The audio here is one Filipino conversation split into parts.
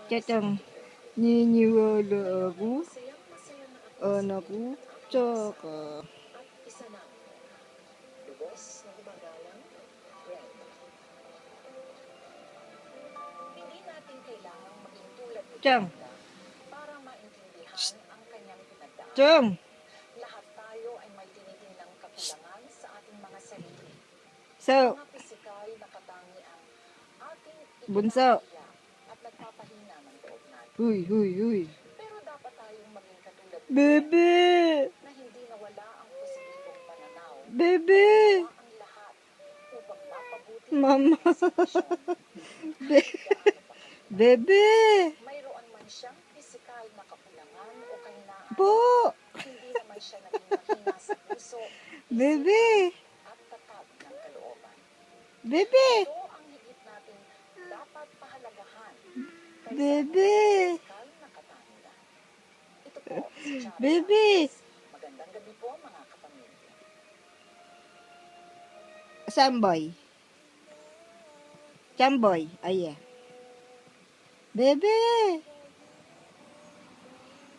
Tsaka niniwala ako, anak ko, tsaka. Chang. Chang. Lahat tayo ay may tinitingnan kakulangan sa ating mga sarili. So, Mga pisikal na katangian ating bunso. at nagpapahina ng loob natin. Huy, huy, huy. Pero dapat tayong maging katulad Bebe. na hindi nawala ang positibong pananaw. Bebe. Ang lahat upang mapabuti Mama. ang sitwasyon. Bebe. Mayroon man siyang pisikal na kakulangan o kahinaan, Po. hindi naman siya naging mahina sa puso, Bebe. at tatag ng kalooban. Bebe. Ito ang higit natin dapat pahalagahan. Bebe. Pisikal na katangian. Ito po si Chara Bebe. Sanchez. Magandang gabi po mga kapamilya. Samboy. Chamboy. Ayan. Bebe.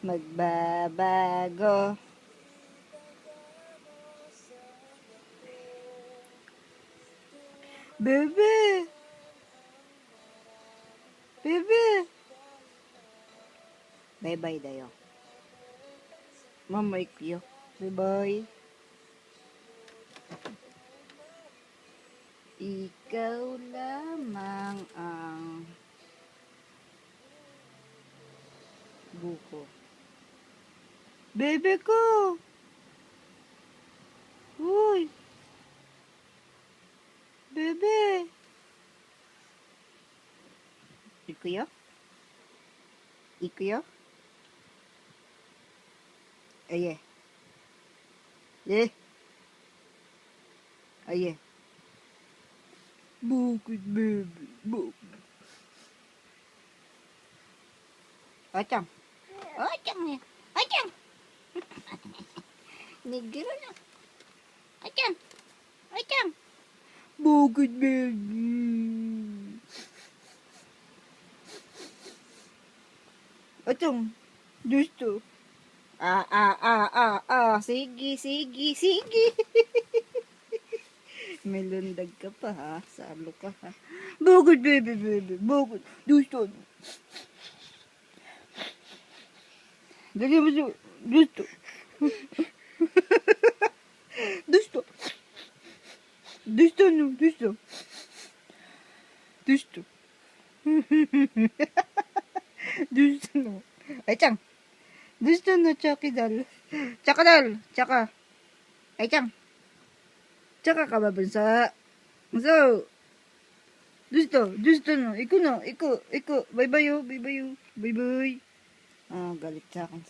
Magbabago. Bebe. Bebe. Bye-bye dayo. Mamay ko. Bye-bye. Ikaw lamang ang buko. Bebe ko. Uy. Bebe. Ikuyo? Ikuyo? Aye. Eh. Aye. Bukid, baby. Bukid. Ochang. Ochang ya. Ochang. Negro na. Ochang. Ochang. Bukid, baby. Ochang. Gusto. Sige, sige, sige. May lundag ka pa ha. Salo ka ha. Bukid, baby, baby. Bukid. Gusto. Dali mo siya. Gusto. Gusto. Gusto no. Gusto. Gusto. Gusto no. Ay, Chang. Gusto no, Chucky dal. Tsaka dal. Tsaka. Ay, Chang. Tsaka ka ba, bansa? So, gusto no. Iko no. Iko. Bye-bye yo. Bye-bye yo. Bye-bye. Ah, galit sa akin.